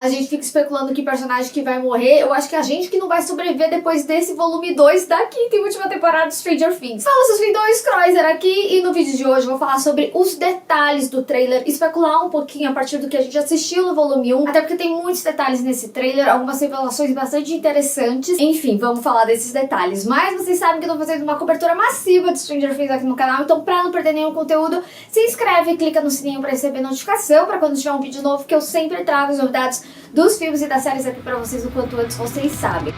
A gente fica especulando que personagem que vai morrer. Eu acho que a gente que não vai sobreviver depois desse volume 2 da quinta e última temporada de Stranger Things. Fala, seus lindões, Croiser aqui, e no vídeo de hoje eu vou falar sobre os detalhes do trailer, especular um pouquinho a partir do que a gente assistiu no volume 1, até porque tem muitos detalhes nesse trailer, algumas revelações bastante interessantes. Enfim, vamos falar desses detalhes. Mas vocês sabem que eu tô fazendo uma cobertura massiva de Stranger Things aqui no canal, então pra não perder nenhum conteúdo, se inscreve e clica no sininho pra receber notificação pra quando tiver um vídeo novo, que eu sempre trago as novidades dos filmes e das séries aqui pra vocês o quanto antes vocês sabem.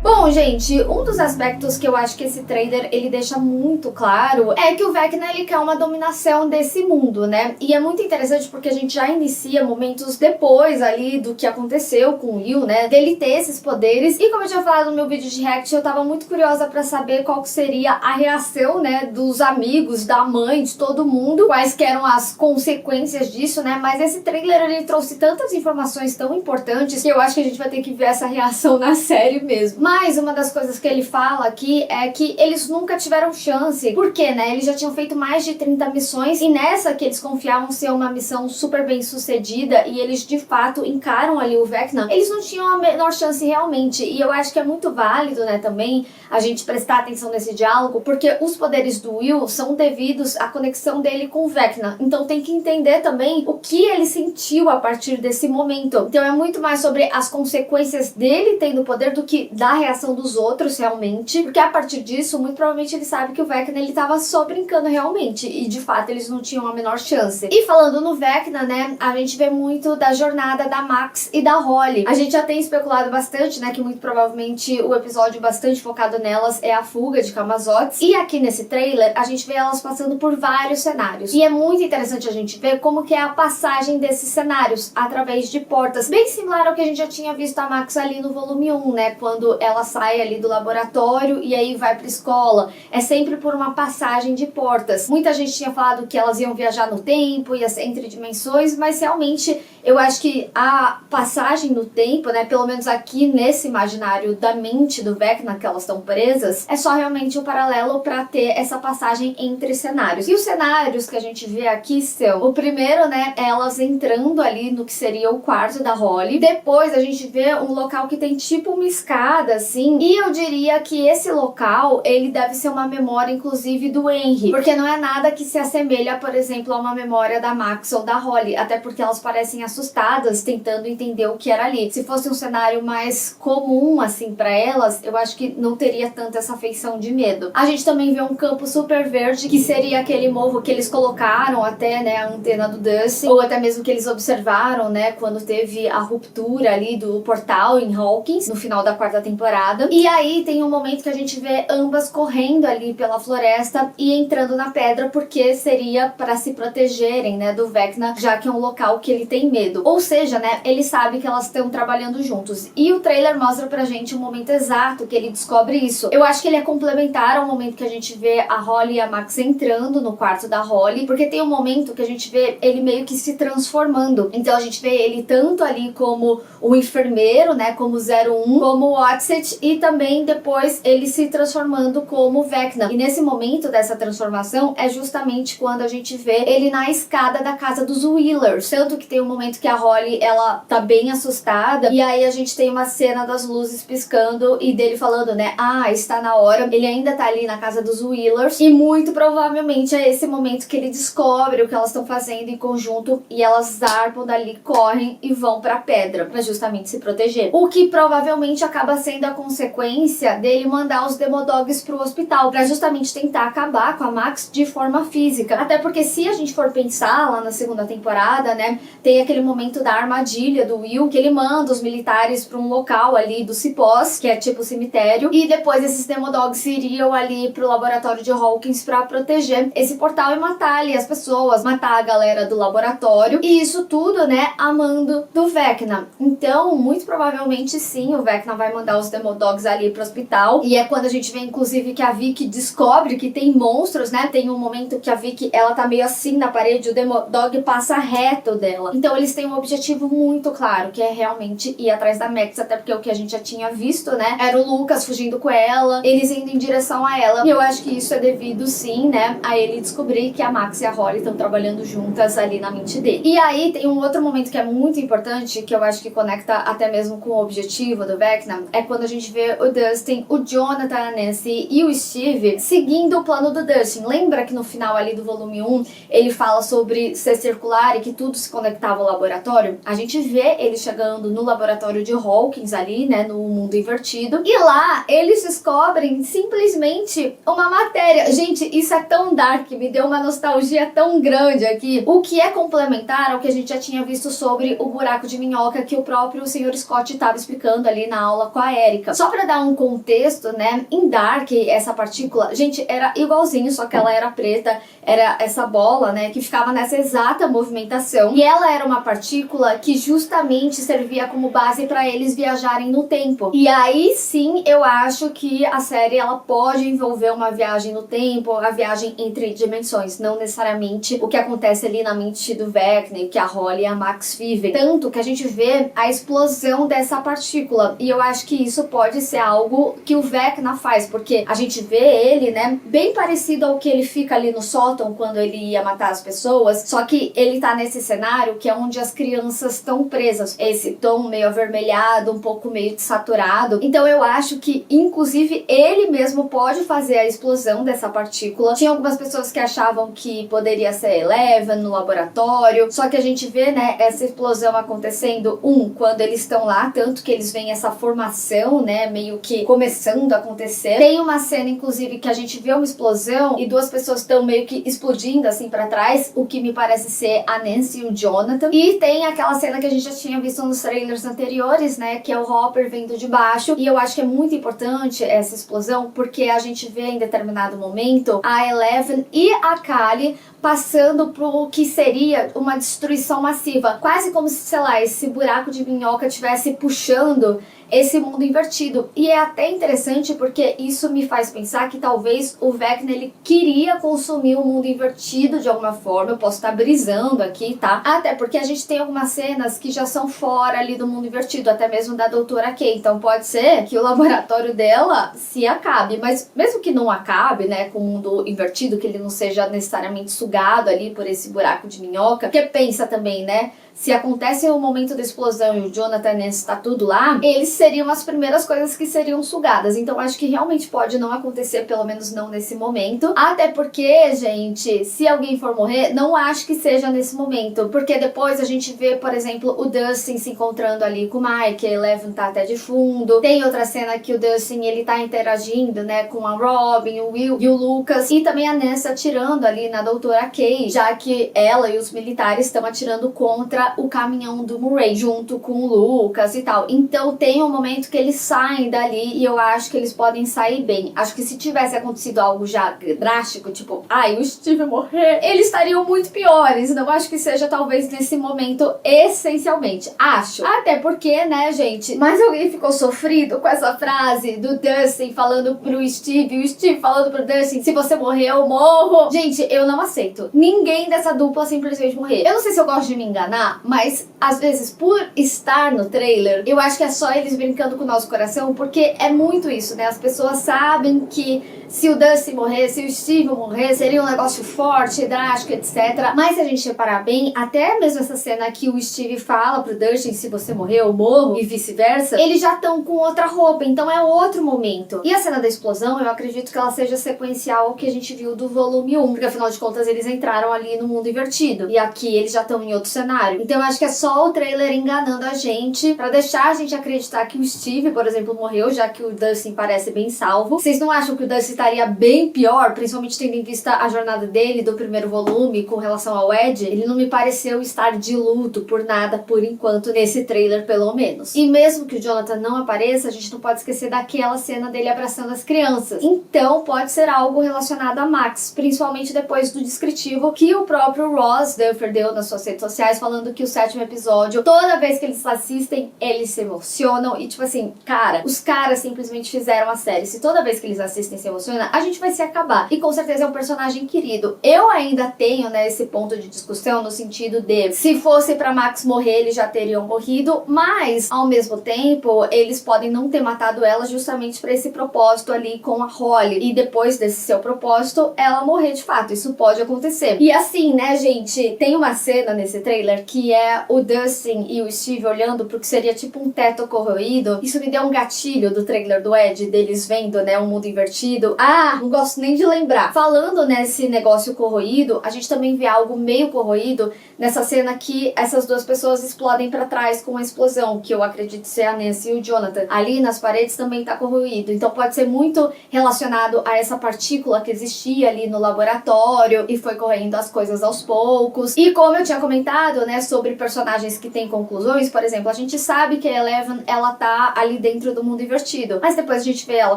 Bom, gente, um dos aspectos que eu acho que esse trailer ele deixa muito claro é que o Vecna ele quer uma dominação desse mundo, né? E é muito interessante porque a gente já inicia momentos depois ali do que aconteceu com o Will, né? Dele ter esses poderes. E como eu tinha falado no meu vídeo de react, eu tava muito curiosa pra saber qual que seria a reação, né? Dos amigos, da mãe, de todo mundo. Quais que eram as consequências disso, né? Mas esse trailer ele trouxe tantas informações tão importantes que eu acho que a gente vai ter que ver essa reação na série mesmo. Mas uma das coisas que ele fala aqui é que eles nunca tiveram chance. Por quê, né? Eles já tinham feito mais de 30 missões e nessa que eles confiavam ser uma missão super bem sucedida e eles de fato encaram ali o Vecna, eles não tinham a menor chance realmente. E eu acho que é muito válido, né, também a gente prestar atenção nesse diálogo, porque os poderes do Will são devidos à conexão dele com o Vecna. Então tem que entender também o que ele sentiu a partir desse momento. Então é muito mais sobre as consequências dele tendo poder do que da reação dos outros realmente, porque a partir disso, muito provavelmente ele sabe que o Vecna ele tava só brincando realmente, e de fato eles não tinham a menor chance. E falando no Vecna, né, a gente vê muito da jornada da Max e da Holly. A gente já tem especulado bastante, né, que muito provavelmente o episódio bastante focado nelas é a fuga de Camazotz, e aqui nesse trailer a gente vê elas passando por vários cenários, e é muito interessante a gente ver como que é a passagem desses cenários, através de portas, bem similar ao que a gente já tinha visto a Max ali no volume 1, né, quando ela sai ali do laboratório e aí vai pra escola. É sempre por uma passagem de portas. Muita gente tinha falado que elas iam viajar no tempo, ia ser entre dimensões, mas realmente eu acho que a passagem no tempo, né, pelo menos aqui nesse imaginário da mente do Vecna que elas estão presas, é só realmente um paralelo pra ter essa passagem entre cenários. E os cenários que a gente vê aqui são, o primeiro, né, elas entrando ali no que seria o quarto da Holly. Depois a gente vê um local que tem tipo uma escada, assim, e eu diria que esse local, ele deve ser uma memória, inclusive, do Henry, porque não é nada que se assemelha, por exemplo, a uma memória da Max ou da Holly, até porque elas parecem assustadas, tentando entender o que era ali. Se fosse um cenário mais comum, assim, pra elas, eu acho que não teria tanta essa feição de medo. A gente também vê um campo super verde, que seria aquele morro que eles colocaram até, né, a antena do Dusty, ou até mesmo que eles observaram, né, quando teve a ruptura ali do portal em Hawkins, no final da quarta temporada. E aí tem um momento que a gente vê ambas correndo ali pela floresta e entrando na pedra, porque seria para se protegerem, né, do Vecna, já que é um local que ele tem medo. Ou seja, né, ele sabe que elas estão trabalhando juntos. E o trailer mostra pra gente o momento exato que ele descobre isso. Eu acho que ele é complementar ao momento que a gente vê a Holly e a Max entrando no quarto da Holly, porque tem um momento que a gente vê ele meio que se transformando. Então a gente vê ele tanto ali como o enfermeiro, né, como o 01, como o Oxet, e também depois ele se transformando como Vecna. E nesse momento dessa transformação é justamente quando a gente vê ele na escada da casa dos Wheelers. Tanto que tem um momento que a Holly, ela tá bem assustada, e aí a gente tem uma cena das luzes piscando e dele falando, né, ah, está na hora. Ele ainda tá ali na casa dos Wheelers, e muito provavelmente é esse momento que ele descobre o que elas estão fazendo em conjunto, e elas zarpam dali, correm e vão pra pedra, pra justamente se proteger. O que provavelmente acaba sendo a consequência dele mandar os Demodogs pro hospital, pra justamente tentar acabar com a Max de forma física. Até porque se a gente for pensar lá na segunda temporada, né, tem aquele momento da armadilha do Will, que ele manda os militares pra um local ali do Cipós, que é tipo cemitério, e depois esses Demodogs iriam ali pro laboratório de Hawkins pra proteger esse portal e matar ali as pessoas, matar a galera do laboratório, e isso tudo, né, a mando do Vecna. Então, muito provavelmente sim, o Vecna vai mandar os Demodogs Demodogs ali pro hospital. E é quando a gente vê, inclusive, que a Vicky descobre que tem monstros, né? Tem um momento que a Vicky, ela tá meio assim na parede, o Demodog passa reto dela. Então eles têm um objetivo muito claro, que é realmente ir atrás da Max, até porque o que a gente já tinha visto, né? Era o Lucas fugindo com ela, eles indo em direção a ela. E eu acho que isso é devido, sim, né? A ele descobrir que a Max e a Holly estão trabalhando juntas ali na mente dele. E aí tem um outro momento que é muito importante, que eu acho que conecta até mesmo com o objetivo do Vecna, é quando a gente vê o Dustin, o Jonathan, a Nancy e o Steve seguindo o plano do Dustin. Lembra que no final ali do volume 1, ele fala sobre ser circular e que tudo se conectava ao laboratório? A gente vê ele chegando no laboratório de Hawkins ali, né, no mundo invertido, e lá eles descobrem simplesmente uma matéria. Gente, isso é tão dark, me deu uma nostalgia tão grande aqui, o que é complementar ao que a gente já tinha visto sobre o buraco de minhoca que o próprio Sr. Scott estava explicando ali na aula com a Erika. Só pra dar um contexto, né, em Dark, essa partícula, gente, era igualzinho, só que ela era preta, era essa bola, né, que ficava nessa exata movimentação, e ela era uma partícula que justamente servia como base para eles viajarem no tempo. E aí sim, eu acho que a série, ela pode envolver uma viagem no tempo, a viagem entre dimensões, não necessariamente o que acontece ali na mente do Vecna, que a Holly e a Max vivem. Tanto que a gente vê a explosão dessa partícula, e eu acho que isso pode ser algo que o Vecna faz, porque a gente vê ele, né, bem parecido ao que ele fica ali no sótão quando ele ia matar as pessoas, só que ele tá nesse cenário que é onde as crianças estão presas, esse tom meio avermelhado, um pouco meio desaturado. Então eu acho que, inclusive, ele mesmo pode fazer a explosão dessa partícula. Tinha algumas pessoas que achavam que poderia ser Eleven no laboratório, só que a gente vê, né, essa explosão acontecendo, quando eles estão lá, tanto que eles veem essa formação, né, meio que começando a acontecer. Tem uma cena, inclusive, que a gente vê uma explosão e duas pessoas estão meio que explodindo assim pra trás, o que me parece ser a Nancy e o Jonathan. E tem aquela cena que a gente já tinha visto nos trailers anteriores, né, que é o Hopper vindo de baixo, e eu acho que é muito importante essa explosão, porque a gente vê em determinado momento a Eleven e a Kali passando pro que seria uma destruição massiva, quase como se, sei lá, esse buraco de minhoca estivesse puxando esse mundo invertido. E é até interessante porque isso me faz pensar que talvez o Vecna, ele queria consumir o mundo invertido de alguma forma. Eu posso estar brisando aqui, tá? Até porque a gente tem algumas cenas que já são fora ali do mundo invertido, até mesmo da Doutora Kay. Então pode ser que o laboratório dela se acabe, mas mesmo que não acabe, né, com o mundo invertido, que ele não seja necessariamente sugado ali por esse buraco de minhoca, porque pensa também, né, se acontece o momento da explosão e o Jonathan e Nancy tá tudo lá, eles seriam as primeiras coisas que seriam sugadas. Então acho que realmente pode não acontecer, pelo menos não nesse momento. Até porque, gente, se alguém for morrer, não acho que seja nesse momento. Porque depois a gente vê, por exemplo, o Dustin se encontrando ali com o Mike, a Eleven tá até de fundo. Tem outra cena que o Dustin, ele tá interagindo, né, com a Robin, o Will e o Lucas. E também a Nancy atirando ali na Doutora Kay, já que ela e os militares estão atirando contra o caminhão do Murray, junto com o Lucas e tal. Então tem um momento que eles saem dali e eu acho que eles podem sair bem. Acho que se tivesse acontecido algo já drástico, tipo, o Steve morrer, eles estariam muito piores. Não acho que seja talvez nesse momento essencialmente. Acho. Até porque, né, gente, mas alguém ficou sofrido com essa frase do Dustin falando pro Steve, e o Steve falando pro Dustin, se você morrer, eu morro. Gente, eu não aceito. Ninguém dessa dupla simplesmente morrer. Eu não sei se eu gosto de me enganar, mas às vezes por estar no trailer, eu acho que é só eles brincando com o nosso coração, porque é muito isso, né? As pessoas sabem que se o Dustin morrer, se o Steve morrer, seria um negócio forte, drástico, etc. Mas se a gente reparar bem, até mesmo essa cena que o Steve fala pro Dustin, se você morrer, eu morro, e vice-versa, eles já estão com outra roupa, então é outro momento. E a cena da explosão, eu acredito que ela seja sequencial ao que a gente viu do volume 1, porque afinal de contas eles entraram ali no mundo invertido, e aqui eles já estão em outro cenário. Então eu acho que é só o trailer enganando a gente, pra deixar a gente acreditar que o Steve, por exemplo, morreu, já que o Dustin parece bem salvo. Vocês não acham que o Dustin estaria bem pior, principalmente tendo em vista a jornada dele do primeiro volume com relação ao Ed? Ele não me pareceu estar de luto por nada, por enquanto, nesse trailer, pelo menos. E mesmo que o Jonathan não apareça, a gente não pode esquecer daquela cena dele abraçando as crianças. Então pode ser algo relacionado a Max, principalmente depois do descritivo que o próprio Ross Duffer deu nas suas redes sociais, falando falando que o 7º episódio, toda vez que eles assistem, eles se emocionam. E tipo assim, cara, os caras simplesmente fizeram a série. Se toda vez que eles assistem se emociona, a gente vai se acabar. E com certeza é um personagem querido. Eu ainda tenho, né, esse ponto de discussão no sentido de, se fosse pra Max morrer, eles já teriam morrido. Mas, ao mesmo tempo, eles podem não ter matado ela justamente pra esse propósito ali com a Holly. E depois desse seu propósito, ela morrer de fato. Isso pode acontecer. E assim, né, gente, tem uma cena nesse trailer que é o Dustin e o Steve olhando pro que seria tipo um teto corroído. Isso me deu um gatilho do trailer do Ed, deles vendo, né, um mundo invertido. Ah, não gosto nem de lembrar. Falando nesse negócio corroído, a gente também vê algo meio corroído nessa cena que essas duas pessoas explodem pra trás com uma explosão, que eu acredito ser a Nancy e o Jonathan. Ali nas paredes também tá corroído. Então pode ser muito relacionado a essa partícula que existia ali no laboratório e foi correndo as coisas aos poucos. E como eu tinha comentado, né, sobre personagens que têm conclusões, por exemplo, a gente sabe que a Eleven, ela tá ali dentro do mundo invertido, mas depois a gente vê ela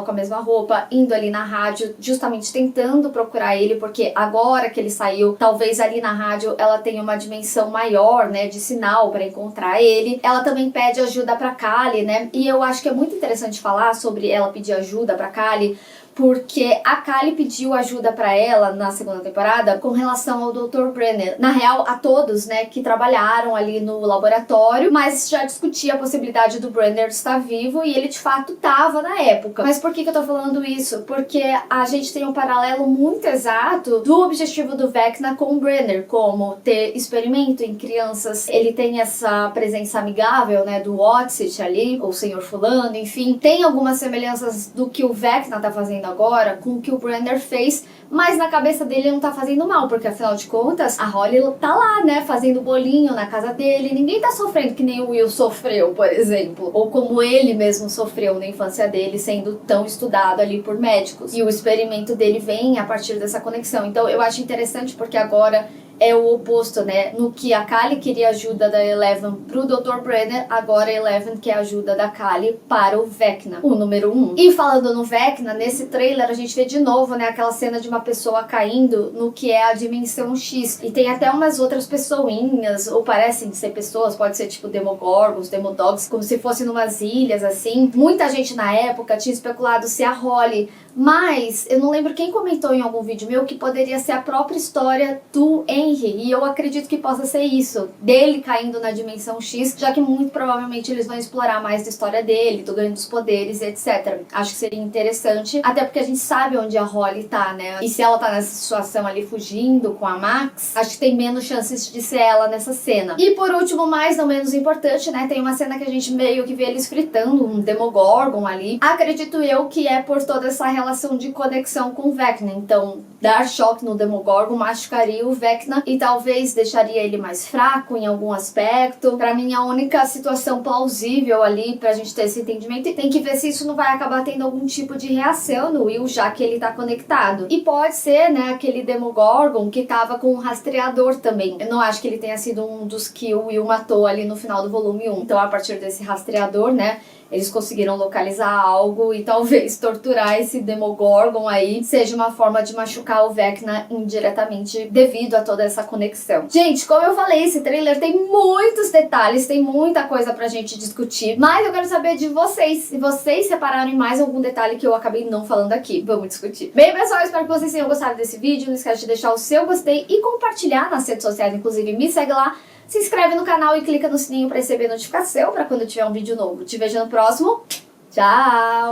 com a mesma roupa, indo ali na rádio, justamente tentando procurar ele, porque agora que ele saiu, talvez ali na rádio ela tenha uma dimensão maior, né, de sinal para encontrar ele. Ela também pede ajuda pra Kali, né, e eu acho que é muito interessante falar sobre ela pedir ajuda pra Kali, porque a Kali pediu ajuda pra ela na segunda temporada com relação ao Dr. Brenner. Na real, a todos, né, que trabalharam ali no laboratório, mas já discutia a possibilidade do Brenner estar vivo e ele de fato tava na época. Mas por que eu tô falando isso? Porque a gente tem um paralelo muito exato do objetivo do Vecna com o Brenner, como ter experimento em crianças. Ele tem essa presença amigável, né, do Watsit ali, ou Senhor Fulano, enfim. Tem algumas semelhanças do que o Vecna tá fazendo agora com o que o Brenner fez, mas na cabeça dele não tá fazendo mal, porque afinal de contas a Holly tá lá, né, fazendo bolinho na casa dele, ninguém tá sofrendo que nem o Will sofreu, por exemplo, ou como ele mesmo sofreu na infância dele, sendo tão estudado ali por médicos, e o experimento dele vem a partir dessa conexão. Então eu acho interessante porque agora é o oposto, né? No que a Kali queria ajuda da Eleven pro Dr. Brenner, agora a Eleven quer ajuda da Kali para o Vecna, o número 1. E falando no Vecna, nesse trailer a gente vê de novo, né, aquela cena de uma pessoa caindo no que é a dimensão X. E tem até umas outras pessoinhas, ou parecem ser pessoas, pode ser tipo Demogorgons, Demodogs, como se fossem numas ilhas, assim. Muita gente na época tinha especulado se a Holly, mas eu não lembro quem comentou em algum vídeo meu que poderia ser a própria história do Henry, e eu acredito que possa ser isso, dele caindo na dimensão X, já que muito provavelmente eles vão explorar mais da história dele, do ganho dos poderes, etc. Acho que seria interessante, até porque a gente sabe onde a Holly tá, né? E se ela tá nessa situação ali fugindo com a Max, acho que tem menos chances de ser ela nessa cena. E por último, mais não menos importante, né, tem uma cena que a gente meio que vê eles fritando um Demogorgon ali. Acredito eu que é por toda essa relação de conexão com o Vecna, então dar choque no Demogorgon machucaria o Vecna e talvez deixaria ele mais fraco em algum aspecto. Pra mim, a única situação plausível ali pra gente ter esse entendimento, e tem que ver se isso não vai acabar tendo algum tipo de reação no Will, já que ele tá conectado. E pode ser, né, aquele Demogorgon que tava com um rastreador também. Eu não acho que ele tenha sido um dos que o Will matou ali no final do volume 1. Então, a partir desse rastreador, né, eles conseguiram localizar algo e talvez torturar esse Demogorgon aí seja uma forma de machucar o Vecna indiretamente devido a toda essa conexão. Gente, como eu falei, esse trailer tem muitos detalhes, tem muita coisa pra gente discutir, mas eu quero saber de vocês, se vocês separaram em mais algum detalhe que eu acabei não falando aqui. Vamos discutir. Bem, pessoal, espero que vocês tenham gostado desse vídeo. Não esquece de deixar o seu gostei e compartilhar nas redes sociais, inclusive me segue lá. Se inscreve no canal e clica no sininho para receber notificação para quando tiver um vídeo novo. Te vejo no próximo. Tchau!